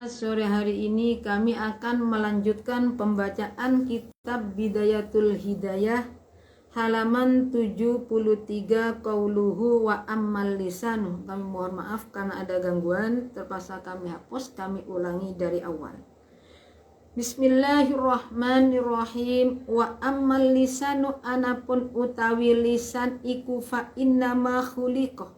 Sore hari ini kami akan melanjutkan pembacaan kitab Bidayatul Hidayah halaman 73 qauluhu wa ammal lisanu. Kami mohon maaf karena ada gangguan, terpaksa kami hapus, kami ulangi dari awal. Bismillahirrahmanirrahim. Wa ammal lisanu anapun utawi lisan iku fa innama khuliqa.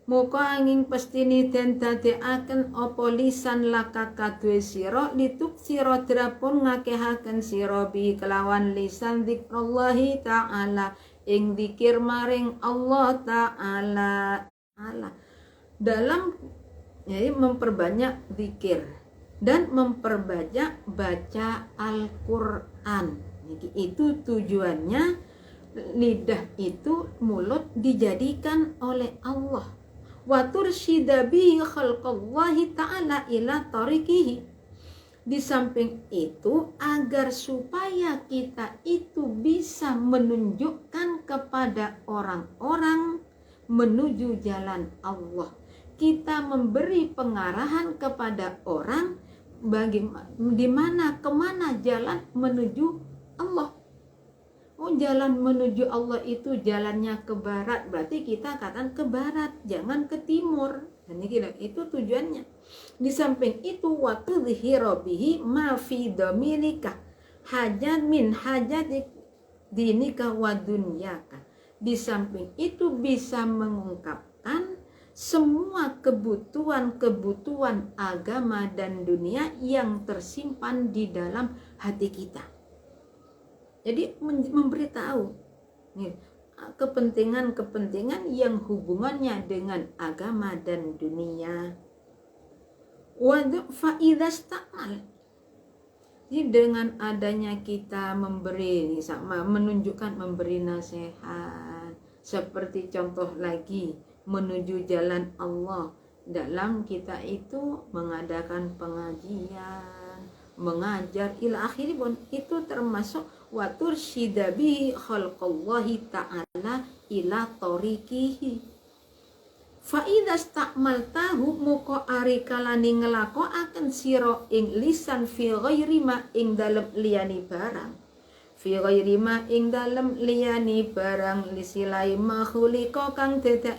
Muka angin pestini den dadekaken apa lisan laka kadue sira lituk sira drapun ngakehaken sira bi kelawan lisan dzikrallahi ta'ala ing zikir maring Allah ta'ala dalam jadi memperbanyak zikir dan memperbanyak baca Al-Qur'an. Itu tujuannya. Lidah itu mulut dijadikan oleh Allah. Wa tursyida bihi khalqallahi ta'ala ila tariqihi. Di samping itu agar supaya kita itu bisa menunjukkan kepada orang-orang menuju jalan Allah. Kita memberi pengarahan kepada orang kemana jalan menuju Allah. Jalan menuju Allah itu jalannya ke barat, berarti kita katakan ke barat, jangan ke timur. Dan itu tujuannya. Di samping itu wa tudhhiru bihi ma fi dhamirika hajat min hajati dinika wa dunyaka. Di samping itu bisa mengungkapkan semua kebutuhan agama dan dunia yang tersimpan di dalam hati kita. Jadi memberitahu kepentingan-kepentingan yang hubungannya dengan agama dan dunia. Jadi dengan adanya kita memberi menunjukkan memberi nasihat, seperti contoh lagi menuju jalan Allah, dalam kita itu mengadakan pengajian, mengajar ila akhiri pun itu termasuk wa tursyida bihi khalqallahi ta'ala ila tariqihi. Fa idza sta'maltahu muka ari kalani nglakoaken sira ing lisan fi ghairi ma ing dalem liyani barang. Fi ghairi ma ing dalem liyani barang lisilai makhlika kang den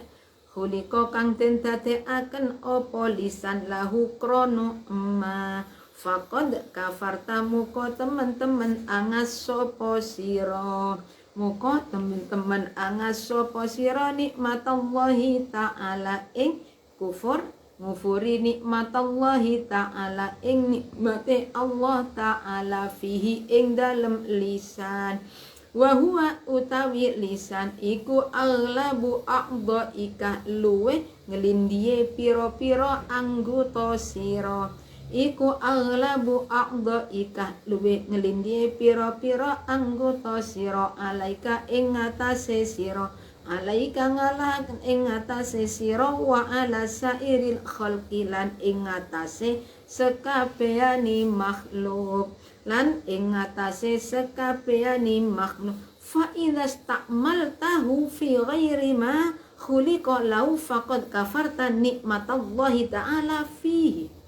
dadekaken apa lisan lahu krono ma faqad kafarta muka teman-teman angas sopo siro. Muka teman-teman angas sopo siro nikmatallahi ta'ala ing kufur ngufuri nikmatallahi ta'ala ing nikmati Allah ta'ala fihi ing dalem lisan. Wahuwa utawi lisan iku aghlabu a'dha'ika luwe ngelindie piro-piro anggota siro. Iku aghlabu a'dha'ika luwe ngelindie piro-piro anggota siro alaika ing ngatasé siro. Alaika ngalah ing ngatasé siro wa ala sairil khalqi lan ing ngatasé sekabehane makhluk. Lan ing ngatasé sekabehane makhluk. Fa idza sta'maltahu fi ghairi ma khuliqa lahu faqad kafarta nikmatallahi ta'ala fihi.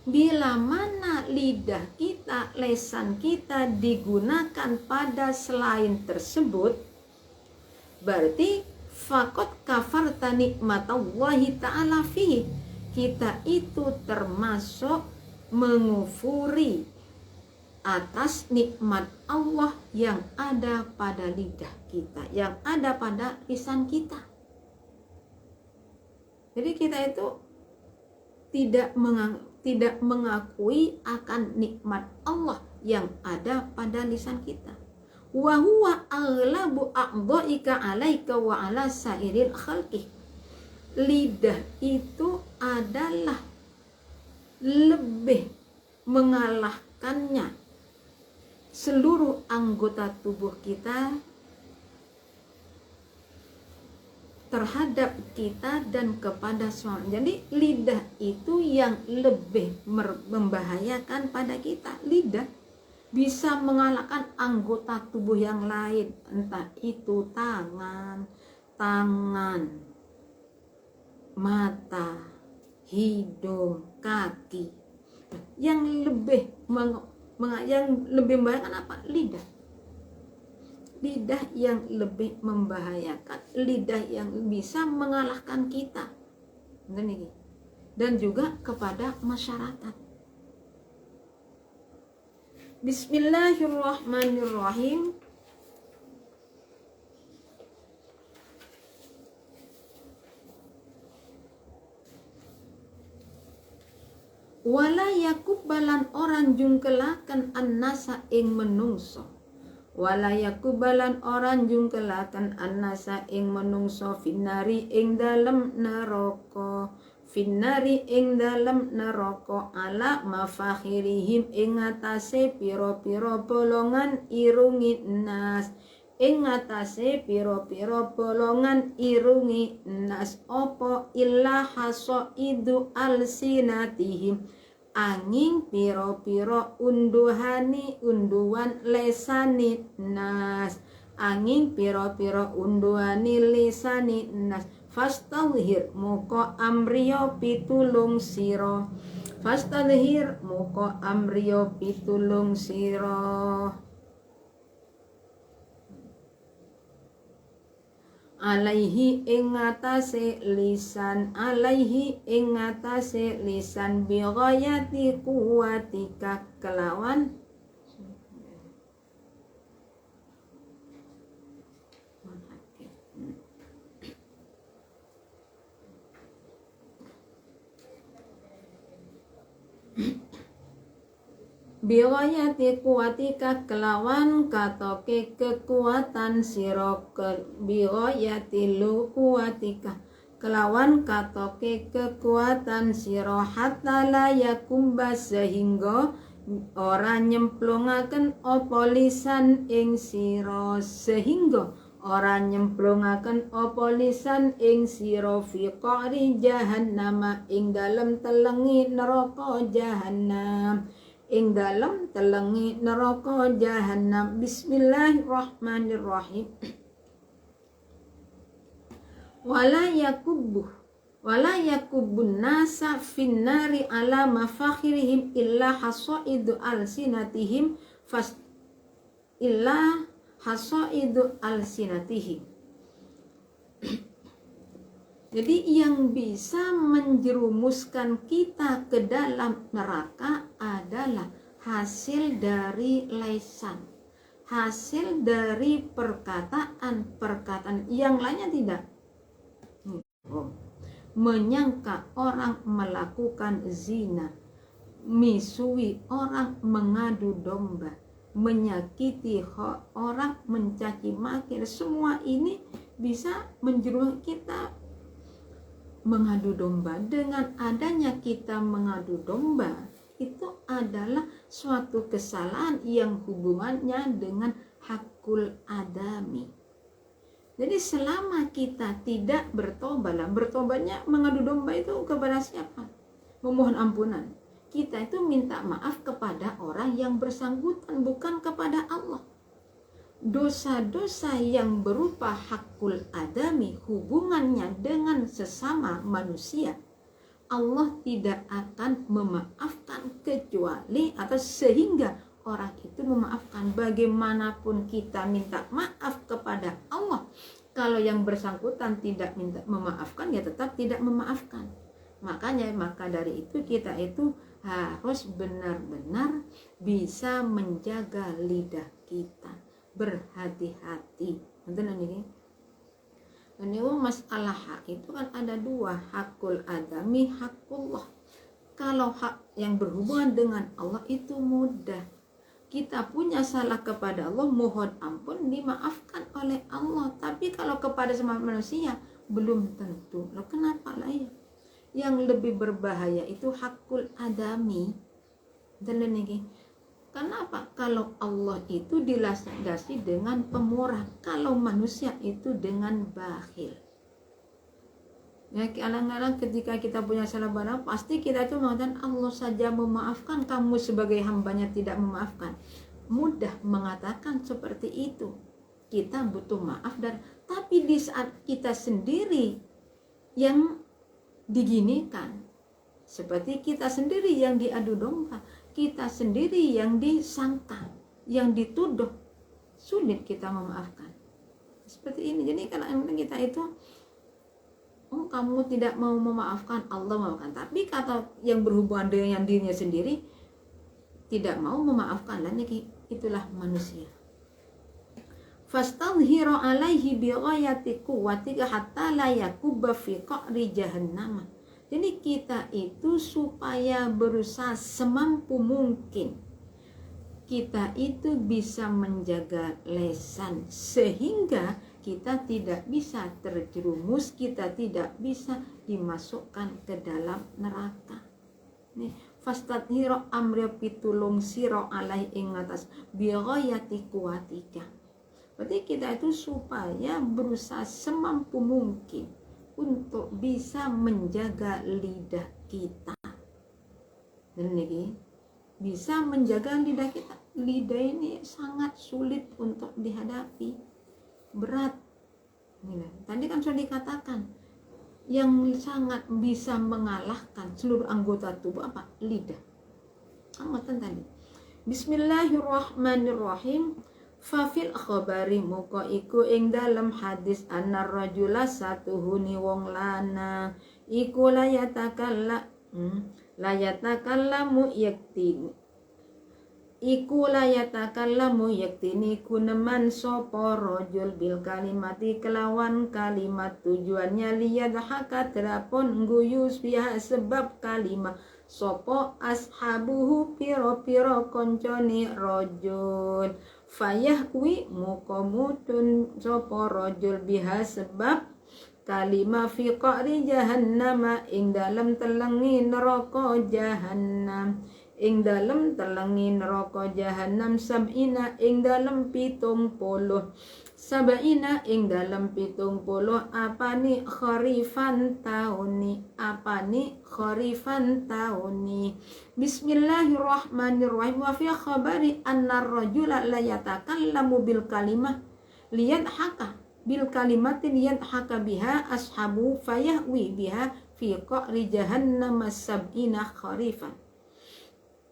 Bila mana lidah kita, lisan kita digunakan pada selain tersebut, berarti faqad kafarta nikmatallahi ta'ala fihi. Kita itu termasuk mengufuri atas nikmat Allah yang ada pada lidah kita, yang ada pada lisan kita. Jadi kita itu tidak mengakui akan nikmat Allah yang ada pada lisan kita. Wa huwa aghlabu a'dha'ika 'alaika wa 'ala sairil khalqi. Lidah itu adalah lebih mengalahkannya seluruh anggota tubuh kita terhadap kita dan kepada suami. Jadi lidah itu yang lebih membahayakan pada kita. Lidah bisa mengalahkan anggota tubuh yang lain, entah itu tangan, mata, hidung, kaki. Yang lebih membahayakan apa? Lidah. Lidah yang lebih membahayakan, lidah yang bisa mengalahkan kita. Dan juga kepada masyarakat. Bismillahirrahmanirrahim. Wala yakubalan orang jungkelakan annasa ing menungso. Wala yakubalan orang jungkelakan annasa ing menungso finari ing dalem neraka. Finari ing dalem neraka ala mafakhirihim ing atase piro-piro bolongan irungi nas. Ing atase piro-piro bolongan irungi nas opo illa hasoidu alsinatihim angin piro-piro unduhan lesani nas. Angin piro-piro unduhani lesani nas. Fastadhir muko amriyo pitulung siro. Fastadhir muko amriyo pitulung siro. Alaihi ing atase lisan, alaihi ing atase lisan bighayati kuwatika kelawan bighayati kuwatika kelawan katoke kekuatan sira bighayati kuwatika kelawan katoke kekuatan sira hatta la yakumba sehingga ora nyemplungaken apa lisan ing sira sehingga ora nyemplungaken apa lisan ing sira fi qari jahannam ing dalem telengi neraka jahannam ing dalem telengi neraka jahannam. Bismillahirrahmanirrahim. Wala yakubun nasa finnari ala mafakhirihim illa hasaidu alsinatihim illa hasaidu alsinatihim. Jadi yang bisa menjerumuskan kita ke dalam neraka adalah hasil dari lisan, hasil dari perkataan yang lainnya tidak. Menyangka orang melakukan zina, misui orang, mengadu domba, menyakiti orang, mencaci maki, semua ini bisa menjerumuskan kita mengadu domba. Dengan adanya kita mengadu domba, itu adalah suatu kesalahan yang hubungannya dengan hakul adami. Jadi selama kita tidak bertobat, bertobatnya mengadu domba itu kepada siapa? Memohon ampunan. Kita itu minta maaf kepada orang yang bersangkutan, bukan kepada Allah. Dosa-dosa yang berupa hakul adami, hubungannya dengan sesama manusia, Allah tidak akan memaafkan kecuali atau sehingga orang itu memaafkan. Bagaimanapun kita minta maaf kepada Allah, kalau yang bersangkutan tidak minta memaafkan, ya tetap tidak memaafkan. Maka dari itu kita itu harus benar-benar bisa menjaga lidah kita, berhati-hati. Ini masalah hak itu kan ada dua, hakul adami, hakullah. Kalau hak yang berhubungan dengan Allah itu mudah. Kita punya salah kepada Allah, mohon ampun, dimaafkan oleh Allah. Tapi kalau kepada semua manusia belum tentu. Loh, kenapa lah ya? Yang lebih berbahaya itu hakul adami. Kenapa? Kalau Allah itu dilandasi dengan pemurah, kalau manusia itu dengan bakhil. Ya, kadang-kadang ketika kita punya salah barang, pasti kita itu mengatakan Allah saja memaafkan, kamu sebagai hambanya tidak memaafkan. Mudah mengatakan seperti itu. Kita butuh maaf, tapi di saat kita sendiri yang diginikan, Seperti kita sendiri yang diadu domba, kita sendiri yang disangka, yang dituduh, sulit kita memaafkan. Seperti ini. Jadi kadang-kadang kita itu, oh kamu tidak mau memaafkan, Allah memaafkan. Tapi kata yang berhubungan dengan dirinya sendiri, tidak mau memaafkan, dan itulah manusia. Fastadhiru alaihi bighayati quwwatika hatta la yakubba fi qa'ri jahannam. Jadi kita itu supaya berusaha semampu mungkin, kita itu bisa menjaga lisan sehingga kita tidak bisa terjerumus, kita tidak bisa dimasukkan ke dalam neraka. Nih, fastadhiru amri pitulung sira alai ing atas bighayati quwwatika. Berarti kita itu supaya berusaha semampu mungkin untuk bisa menjaga lidah kita. Dan ini bisa menjaga lidah kita. Lidah ini sangat sulit untuk dihadapi, berat. Tadi kan sudah dikatakan, yang sangat bisa mengalahkan seluruh anggota tubuh apa? Lidah. Amatan tadi. Bismillahirrahmanirrahim. Fafil khabari muka iku ing dalam hadis anar rajula satuhuni wong lana iku layatakallamu yaktini iku layatakallamu yaktini kuneman sopo rajul bil kalimati kelawan kalimat tujuannya liyadhaka terapon guyus biha sebab kalimat sopo ashabuhu piro-piro konconi rajul fayahwi muqamutun sopo rajul biha sebab kalimah fi qa'ri jahannama ing dalam telengi neraka jahannam ing dalam telengi neraka jahannam sab'ina ing dalam 70 sab'ina ing dalam 70 apani kharifan tauni Bismillahirrahmanirrahim wa fi khabari anna ar-rajula la yatakallamu bil kalimah liyadhaka bil kalimatin yadhaka biha ashabu fayahwi biha fi qa'ri jahannam sab'ina kharifan.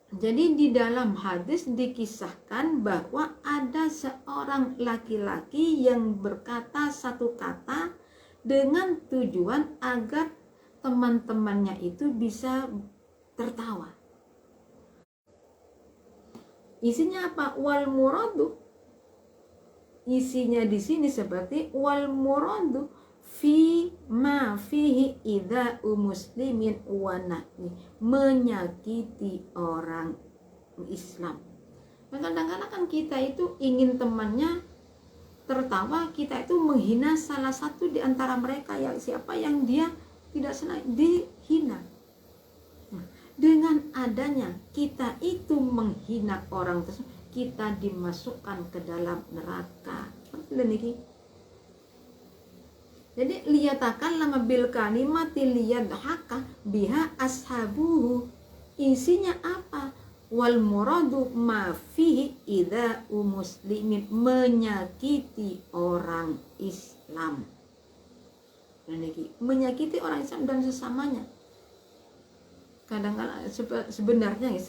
Jadi di dalam hadis dikisahkan bahwa ada seorang laki-laki yang berkata satu kata dengan tujuan agar teman-temannya itu bisa tertawa. Isinya apa? Wal muradu. Isinya di sini seperti wal muradu fi ma fihi idza'u muslimin wa nahwi, menyakiti orang Islam. Kadang-kadang kan kita itu ingin temannya tertawa, kita itu menghina salah satu di antara mereka, yang siapa yang dia tidak senang dihina. Dengan adanya kita itu menghina orang tersebut, kita dimasukkan ke dalam neraka. Jadi liyatakan lama bil kalimati liyadhaka biha ashabuhu. Isinya apa? Wal muradu ma fihi idza'u muslimin, menyakiti orang Islam. Menyakiti orang Islam dan sesamanya. Kadang-kadang sebenarnya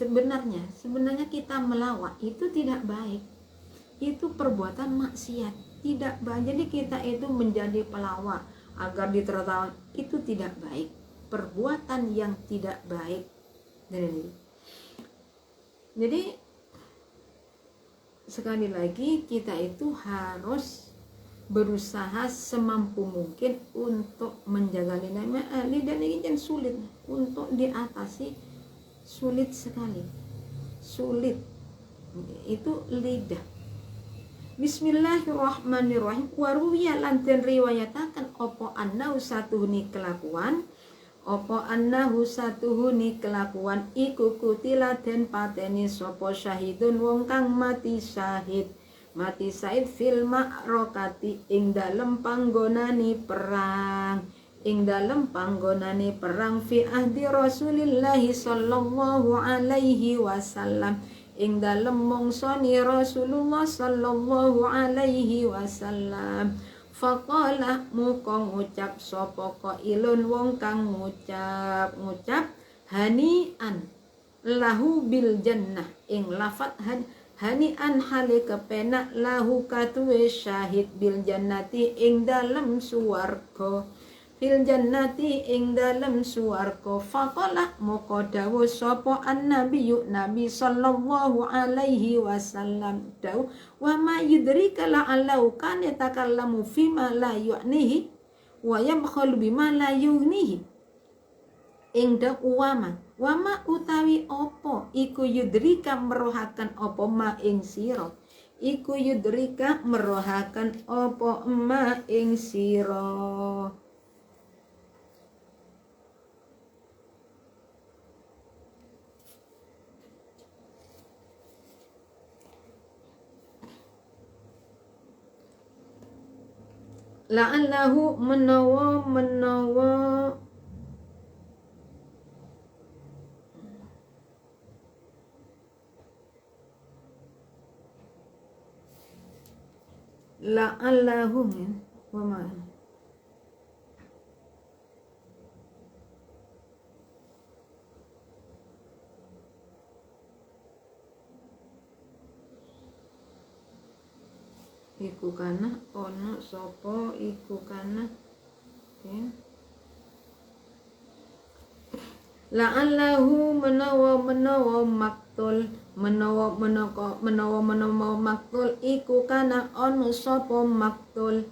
kita melawat itu tidak baik. Itu perbuatan maksiat. Tidak baik. Jadi kita itu menjadi pelawak agar ditertawa, itu tidak baik, perbuatan yang tidak baik. Jadi sekali lagi kita itu harus berusaha semampu mungkin untuk menjaga lidah. Lidah ini kan sulit untuk diatasi, sulit sekali, sulit itu lidah. Bismillahirrahmanirrahim. Waruya lanten riwayatakan opo annahu satuhuni kelakuan iku kutila den pateni sopo syahidun wong kang mati syahid fil ma'rokati ing dalem panggonani perang fi ahdi Rasulillahi sallallahu alaihi wasallam ing dalem mongsoni Rasulullah sallallahu alaihi wasallam. Faqala muka ngucap sapa qailun wong kang ngucap hani'an lahu bil jannah ing lafat hani'an hale kepenak lahu katuwe syahid bil jannati ing dalam suwarga fil jannati ing dalam suwarga faqala moko dawuh sapa annabiyyu nabi sallallahu alaihi wasallam dawuh wa ma yudrika la'allahu kan yatakallamu fima la yu'nihi wa yabkhalu bima la yughnihi ing wama utawi opo iku yudrika merohakan opo ma ing sira iku yudrika merohakan opo ma ing sira la'allahu menawa la'allahu wa ma iku kana ono sapa iku kana la'allahu menawa maktul menawa maktul iku kana ono sapa maktulun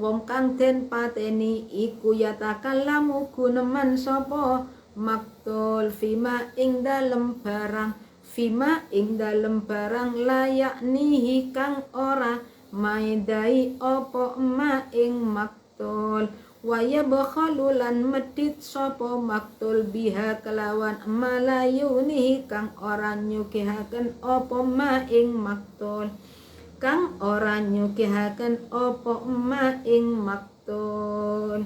wong kang den pateni iku yatakallamu guneman sapa maktul fima ing dalem barang layak nihi kang ora maidai opo ma ing maktul waya bakhalulan medit sopo maktul biha kelawan malayu nihi kang ora nyukihaken opo ma ing maktul kang ora nyukihaken opo ma ing maktul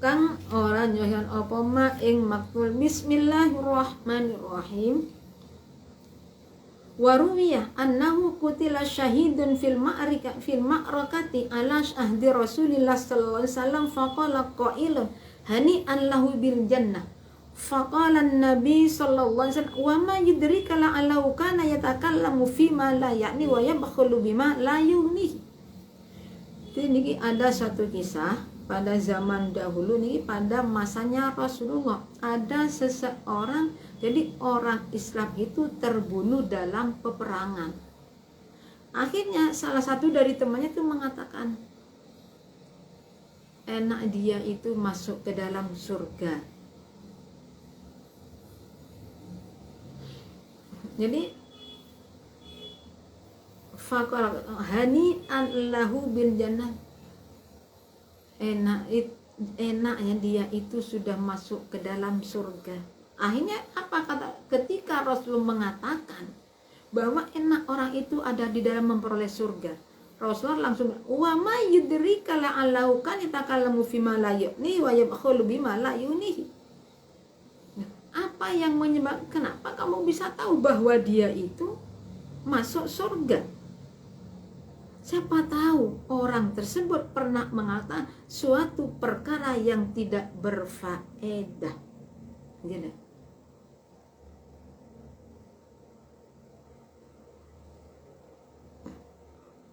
kang ora nyohan apa ma ing maktul bismillahirrahmanirrahim waruwiyah annahu qutila syahidun fil ma'rakati ala ahdi Rasulillah sallallahu alaihi wasallam faqala qailun hani'an lahu bil jannah faqala an-nabi sallallahu alaihi wasallam wa ma yudrika la'allahu kana yatakallamu fima la ya'ni wa yabkhulu bima la yughnihi. Ini ada satu kisah pada zaman dahulu nih, pada masanya Rasulullah, ada seseorang, jadi orang Islam itu terbunuh dalam peperangan. Akhirnya salah satu dari temannya itu mengatakan, enak dia itu masuk ke dalam surga. Jadi faqala hani'an lahu bil jannah, enaknya dia itu sudah masuk ke dalam surga. Akhirnya apa kata ketika Rasul mengatakan bahwa enak orang itu ada di dalam memperoleh surga, Rasulullah langsung wa ma yudrika la'allahu kan yatakallamu fima la yu'ni wa yabkhulu bima la yu'nihi. Apa yang menyebabkan kenapa kamu bisa tahu bahwa dia itu masuk surga? Siapa tahu orang tersebut pernah mengatakan suatu perkara yang tidak berfaedah. Gini.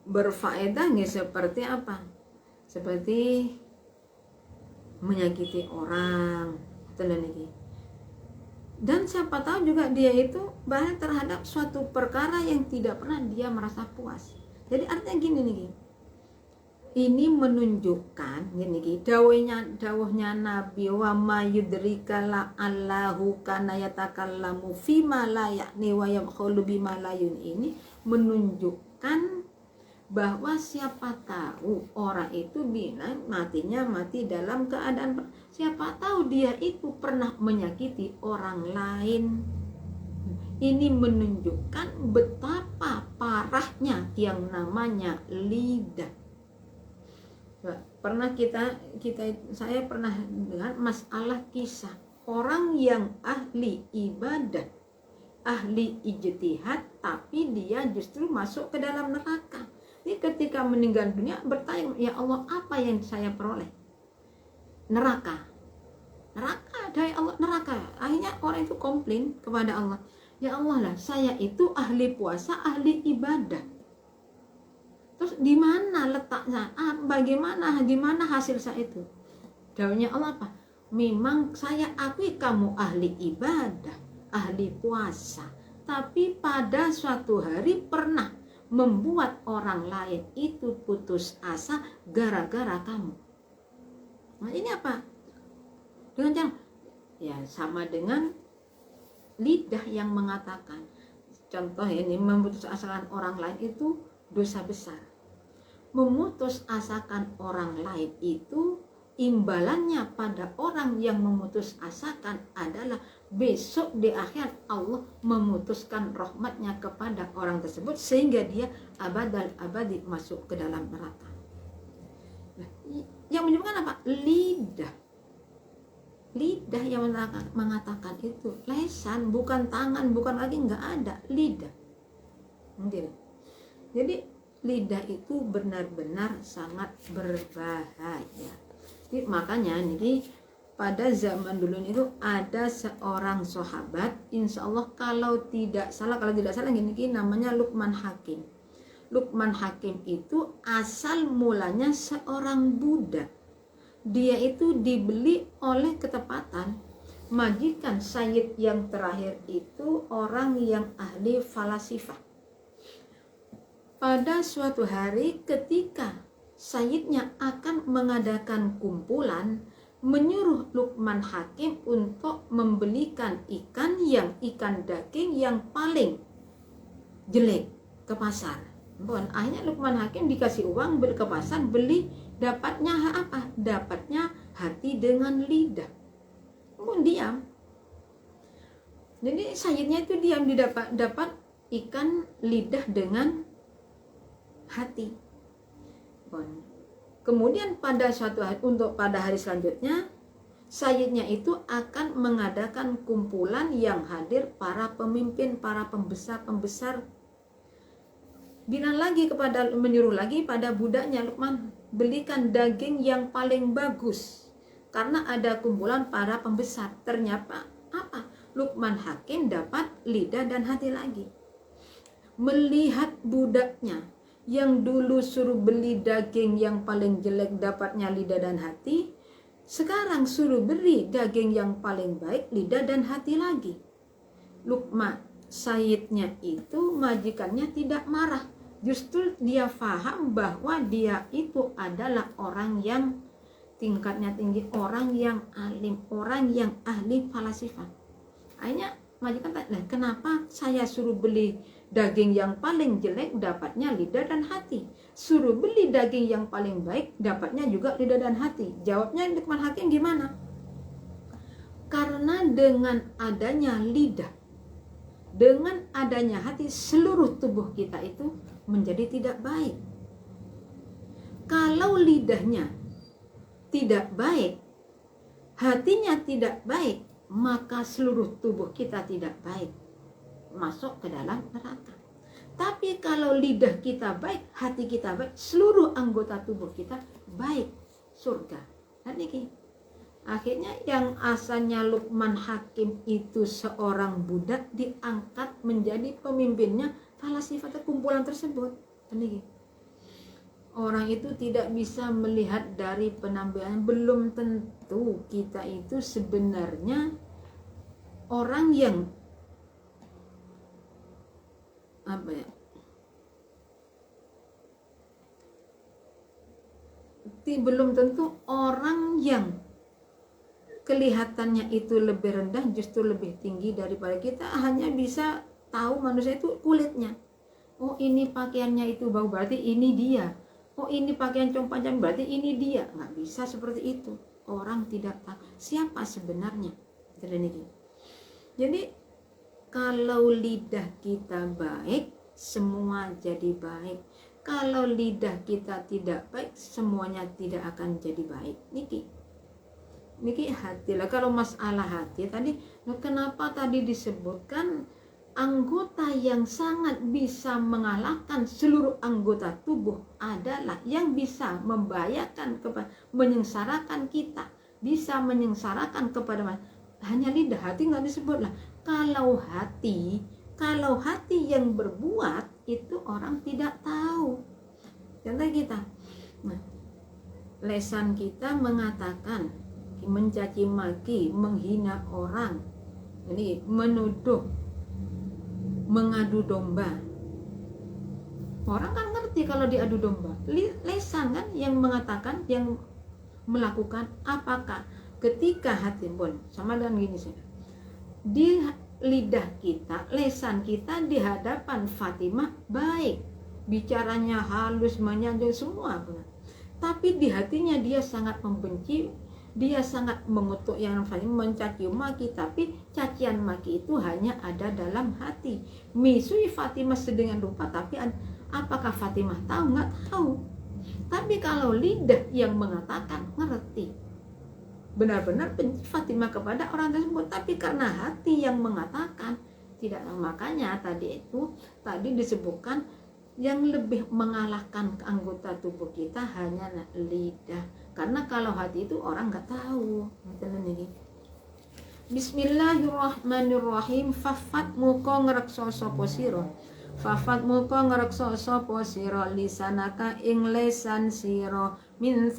Berfaedahnya seperti apa? Seperti menyakiti orang, dan siapa tahu juga dia itu bahkan terhadap suatu perkara yang tidak pernah dia merasa puas. Jadi artinya gini nih, ini menunjukkan gini, dawuhnya Nabi wa ma yudrika la allahu kana yatakallamu fima la ya'ni wa yabkhulu bima la yun, ini menunjukkan bahwa siapa tahu orang itu bilang matinya mati dalam keadaan, siapa tahu dia itu pernah menyakiti orang lain. Ini menunjukkan betapa parahnya yang namanya lidah. Saya pernah dengar masalah kisah orang yang ahli ibadah, ahli ijtihad, tapi dia justru masuk ke dalam neraka. Ini ketika meninggal dunia bertanya, ya Allah, apa yang saya peroleh? Neraka. Neraka, dari Allah, neraka. Akhirnya orang itu komplain kepada Allah, ya Allah lah, saya itu ahli puasa, ahli ibadah. Terus di mana letaknya? Gimana hasil saya itu? Jawabnya Allah apa? Memang saya akui kamu ahli ibadah, ahli puasa, tapi pada suatu hari pernah membuat orang lain itu putus asa gara-gara kamu. Nah ini apa? Dengan cara ya sama dengan lidah yang mengatakan. Contoh ini, memutus asakan orang lain itu dosa besar. Memutus asakan orang lain itu imbalannya pada orang yang memutus asakan adalah besok di akhirat Allah memutuskan rahmatnya kepada orang tersebut sehingga dia abadal abadi masuk ke dalam neraka. Nah, yang menyebabkan apa? Lidah yang mengatakan itu. Lesan, bukan tangan, bukan lagi, nggak ada, lidah. Jadi lidah itu benar-benar sangat berbahaya. Jadi, makanya nih pada zaman dulu itu ada seorang sahabat, insya Allah kalau tidak salah gini namanya Luqman Hakim. Luqman Hakim itu asal mulanya seorang budak. Dia itu dibeli oleh ketepatan majikan Sayyid yang terakhir itu orang yang ahli falasifah. Pada suatu hari ketika Sayyidnya akan mengadakan kumpulan, menyuruh Luqman Hakim untuk membelikan ikan daging yang paling jelek ke pasar. Akhirnya Luqman Hakim dikasih uang beli ke pasar, beli, dapatnya apa? Dapatnya hati dengan lidah. Pun diam. Jadi Sayyidnya itu diam, dapat ikan lidah dengan hati. Kemudian pada suatu hari, pada hari selanjutnya Sayyidnya itu akan mengadakan kumpulan yang hadir para pemimpin, para pembesar. Menyuruh lagi pada budaknya Luqman, belikan daging yang paling bagus karena ada kumpulan para pembesar. Ternyata apa? Luqman Hakim dapat lidah dan hati lagi. Melihat budaknya yang dulu suruh beli daging yang paling jelek dapatnya lidah dan hati, sekarang suruh beli daging yang paling baik lidah dan hati lagi. Luqman Sayyidnya itu majikannya tidak marah, justru dia faham bahwa dia itu adalah orang yang tingkatnya tinggi, orang yang alim, orang yang ahli falasifah. Akhirnya majikan tanya, kenapa saya suruh beli daging yang paling jelek dapatnya lidah dan hati, suruh beli daging yang paling baik dapatnya juga lidah dan hati? Jawabnya Luqman Hakim gimana? Karena dengan adanya lidah, dengan adanya hati, seluruh tubuh kita itu menjadi tidak baik. Kalau lidahnya tidak baik, hatinya tidak baik, maka seluruh tubuh kita tidak baik, masuk ke dalam neraka. Tapi kalau lidah kita baik, hati kita baik, seluruh anggota tubuh kita baik, surga. Dan ini akhirnya yang asalnya Luqman Hakim itu seorang budak diangkat menjadi pemimpinnya falasifah kumpulan tersebut. Dan ini orang itu tidak bisa melihat dari penampilan. Belum tentu kita itu sebenarnya orang yang belum tentu orang yang kelihatannya itu lebih rendah justru lebih tinggi daripada kita. Hanya bisa tahu manusia itu kulitnya. Oh ini pakaiannya itu bau, berarti ini dia. Oh ini pakaian companjang, berarti ini dia. Nggak bisa seperti itu. Orang tidak tahu siapa sebenarnya. Jadi kalau lidah kita baik, semua jadi baik. Kalau lidah kita tidak baik, semuanya tidak akan jadi baik. Niki hati lah. Kalau masalah hati tadi, kenapa tadi disebutkan anggota yang sangat bisa mengalahkan seluruh anggota tubuh adalah yang bisa membahayakan, menyengsarakan kita, bisa menyengsarakan kepada hanya lidah. Hati nggak disebut lah. Kalau hati yang berbuat itu orang tidak tahu. Contoh kita, lesan kita mengatakan, mencaci maki, menghina orang, jadi menuduh, mengadu domba. Orang kan ngerti kalau diadu domba. Lesan kan yang mengatakan, yang melakukan. Apakah ketika hati pun sama dengan gini sih, di lidah kita, lesan kita di hadapan Fatimah baik, bicaranya halus, menyanjung semua, tapi di hatinya dia sangat membenci, dia sangat mengutuk yang mencaci maki, tapi cacian maki itu hanya ada dalam hati. Misui Fatimah sedemikian rupa, tapi apakah Fatimah tahu? Nggak tahu. Tapi kalau lidah yang mengatakan, ngerti, benar-benar benci Fatimah kepada orang tersebut, tapi karena hati yang mengatakan tidak. Makanya tadi disebutkan yang lebih mengalahkan anggota tubuh kita hanya lidah, karena kalau hati itu orang nggak tahu. Bismillahirrahmanirrahim. Fafat muko ngerekso sopo siro, fafat muko ngerekso sopo siro lisanaka ing lesan siro, min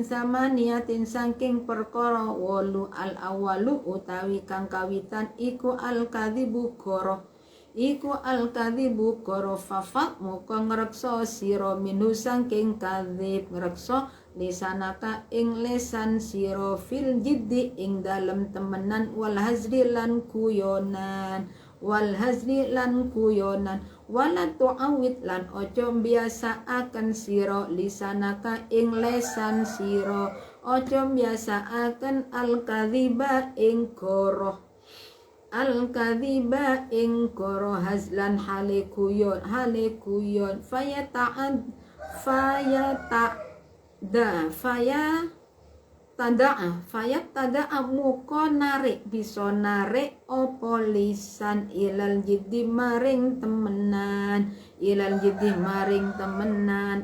samaniatin saking perkara wolu. Al awalu utawi kang kawitan iku al kadhibu goro, iku al kadhibu goro. Fafat muka ngrekso siro minu saking kadhib, ngrekso lisanaka ing lesan siro, fil jiddi ing dalem temenan, wal hazri lan kuyonan, wala tu'awid lan ojo biasa akan siro lisanaka ing lesan siro, ojo biasa akan al kadhiba ing goro, al kadhiba ing goro, hazlan hale kuyon, fayatadaa muko narik, bisa narik opo lisan ilal jiddi maring temenan,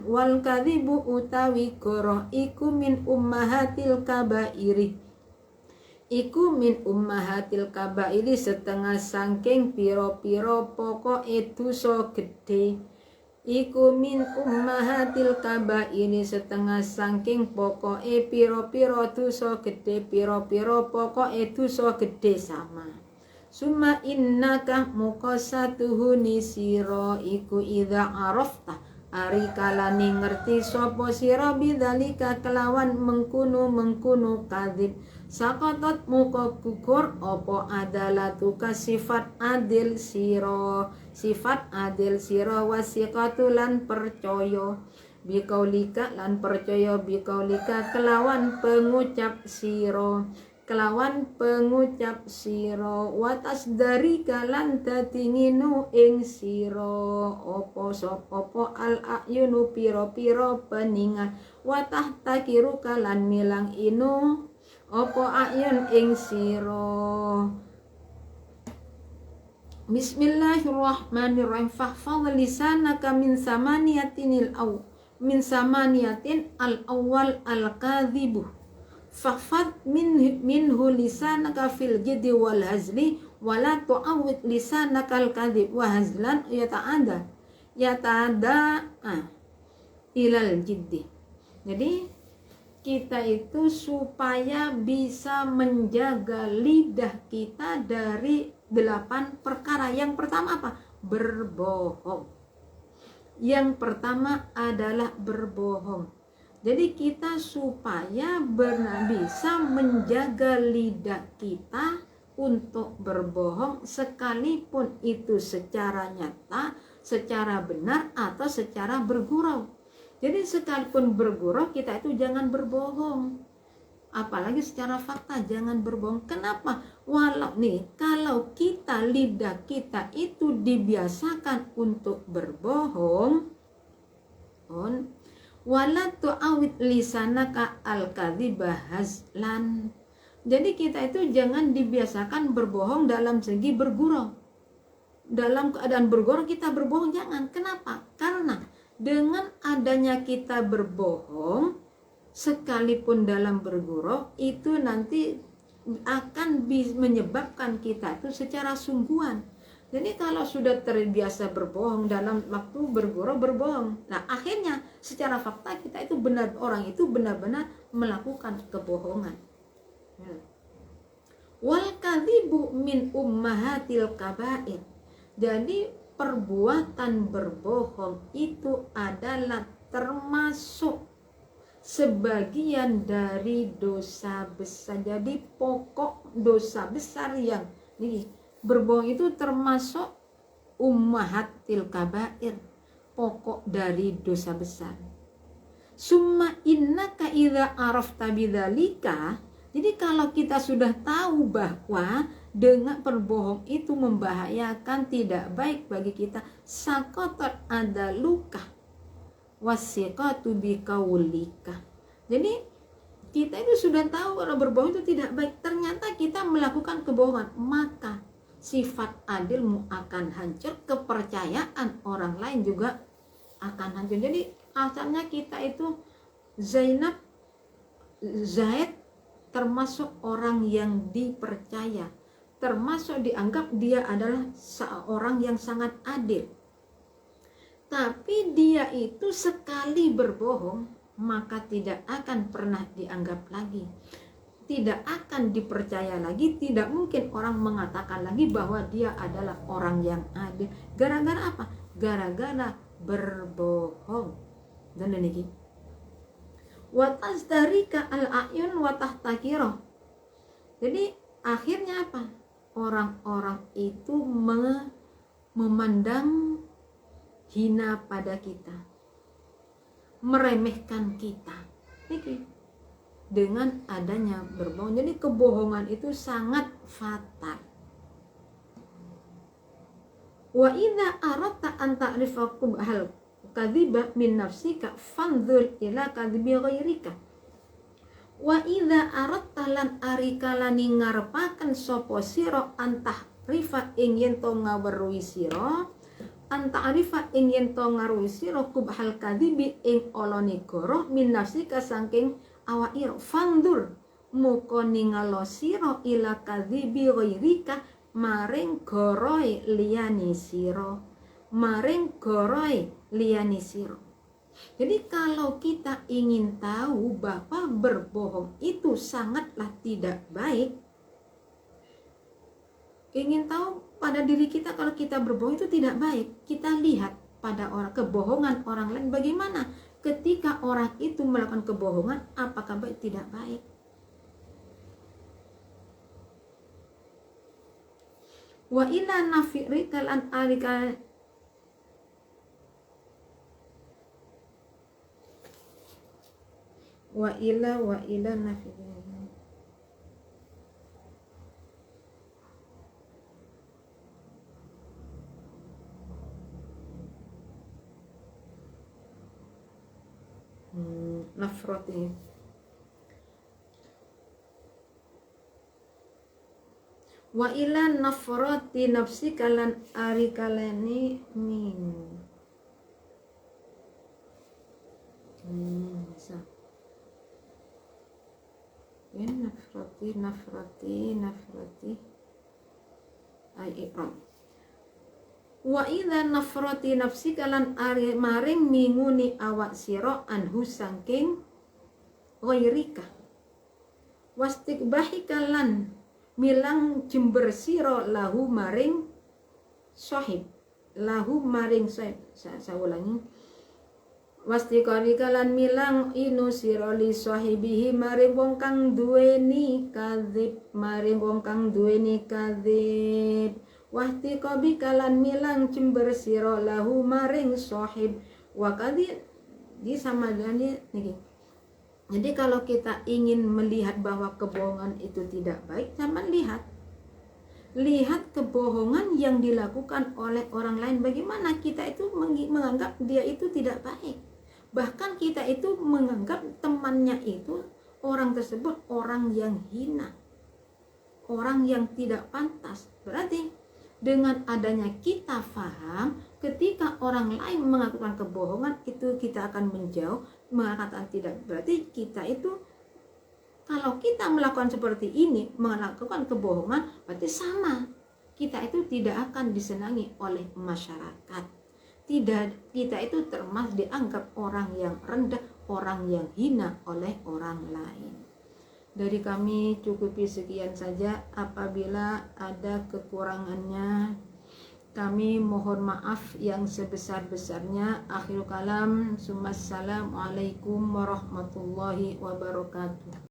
wal kadhibu utawi goro iku min ummahatil kabairi, setengah sangking piro-piro pokok dosa gede. Iku min ummahatil kabairi, setengah sangking pokok piro-piro dosa gede, piro-piro pokok dosa gede sama. Summa innaka muqasatuhuni siro iku idza arafta, ari kalani ngerti sopo siro bidzalika kelawan mengkunu kadhib, sakotot muka gugur opo adalatuka sifat adil siro, wasiqatu lan percaya, bikaulika lan percaya, bikaulika kelawan pengucap siro, watas dari kalan tatinginu ing siro opo al ayunu piro-piro peningan, watah takiru kalan milang inu opo ayun ing siro. Bismillahirrahmanirrahim. Fahfadh lisanaka min samaniyatin al awwal al kadhibu, fahfadh minhu lisanaka fil jiddi wal hazli, wala tu'awwid lisanaka al kadhib wa hazlan yata'ada ilal jiddi. Jadi kita itu supaya bisa menjaga lidah kita dari 8 perkara. Yang pertama apa? Berbohong. Yang pertama adalah berbohong. Jadi kita supaya bisa menjaga lidah kita untuk berbohong, sekalipun itu secara nyata, secara benar, atau secara bergurau. Jadi sekalipun bergurau, kita itu jangan berbohong. Apalagi secara fakta, jangan berbohong. Kenapa? Kalau lidah kita itu dibiasakan untuk berbohong, wala tu'awid lisanaka al-kadhiba hazlan. Jadi kita itu jangan dibiasakan berbohong dalam segi bergurau. dalam keadaan bergurau kita berbohong, jangan. Kenapa? Karena dengan adanya kita berbohong, sekalipun dalam bergurau, itu nanti akan menyebabkan kita itu secara sungguhan. Jadi kalau sudah terbiasa berbohong dalam waktu bergurau, berbohong, nah akhirnya secara fakta kita itu orang itu benar-benar melakukan kebohongan. Wal kadzibu min ummahatil kabair. Jadi perbuatan berbohong itu adalah termasuk sebagian dari dosa besar. Jadi pokok dosa besar yang nih, berbohong itu termasuk ummahatil kabair, pokok dari dosa besar. Summa innaka idza arafta bidzalika. Jadi kalau kita sudah tahu bahwa dengan berbohong itu membahayakan, tidak baik bagi kita, sakotot ada luka wasiqatu biqaulika. Jadi kita itu sudah tahu kalau berbohong itu tidak baik, ternyata kita melakukan kebohongan, maka sifat adilmu akan hancur, kepercayaan orang lain juga akan hancur. Jadi asalnya kita itu Zaid termasuk orang yang dipercaya, termasuk dianggap dia adalah seorang yang sangat adil. Tapi dia itu sekali berbohong, maka tidak akan pernah dianggap lagi, tidak akan dipercaya lagi, tidak mungkin orang mengatakan lagi bahwa dia adalah orang yang adil. Gara-gara apa? Gara-gara berbohong. Dan ini wa tasdarika al-ayun wa tahtakira. Jadi akhirnya apa? Orang-orang itu memandang hina pada kita, meremehkan kita. Ini dengan adanya berbohong. Jadi kebohongan itu sangat fatal. Wa idza aradta an ta'rifa qubhal kadziba min nafsika fanzur ila kadzibi ghairika. Wa idza aradta lan arikalani ngarepaken sapa sira antah rifa ing yen to ngaweruhi sira, anta arifa ing yen to ngaruhi sira qubhal kadzibi ing olone goro min nafsika saking awak ira, fandur muka ningalo sira ila kadzibi ghairika maring goroe liyani sira, maring goroe liyani sira. Jadi kalau kita ingin tahu bahwa berbohong itu sangatlah tidak baik, ingin tahu pada diri kita kalau kita berbohong itu tidak baik, kita lihat pada kebohongan orang lain bagaimana. Ketika orang itu melakukan kebohongan, apakah baik? Tidak baik. Wa ila nafirika lan alika wa ila nafirika nafrati wa ila nafrati nafsi kalan arikalani min bisa ya nafrati ai ikram. Wa idza nafrati nafsi kalan ari maring minguni awak sira anhu saking ghairika wastikbahi kalan milang jember sira lahu maring sahib, lahu maring sahib. Saya ulangi, wastikari kalan milang inu sira li sahibihi maring wong kang duweni kadzib, maring wong kang duweni kadzib. Wahti kobi kalan milang cember siro lahu maring sohib wakadi di sama dengan ini. Jadi kalau kita ingin melihat bahwa kebohongan itu tidak baik, sama lihat kebohongan yang dilakukan oleh orang lain, bagaimana kita itu menganggap dia itu tidak baik. Bahkan kita itu menganggap temannya itu, orang tersebut orang yang hina, orang yang tidak pantas. Berarti Dengan adanya kita faham, ketika orang lain melakukan kebohongan, itu kita akan menjauh, mengatakan tidak. Berarti kita itu, kalau kita melakukan seperti ini, melakukan kebohongan, berarti sama. Kita itu tidak akan disenangi oleh masyarakat. Tidak, kita itu termasuk dianggap orang yang rendah, orang yang hina oleh orang lain. Dari kami cukupi sekian saja. Apabila ada kekurangannya, kami mohon maaf yang sebesar-besarnya. Akhirul kalam, Assalamualaikum warahmatullahi wabarakatuh.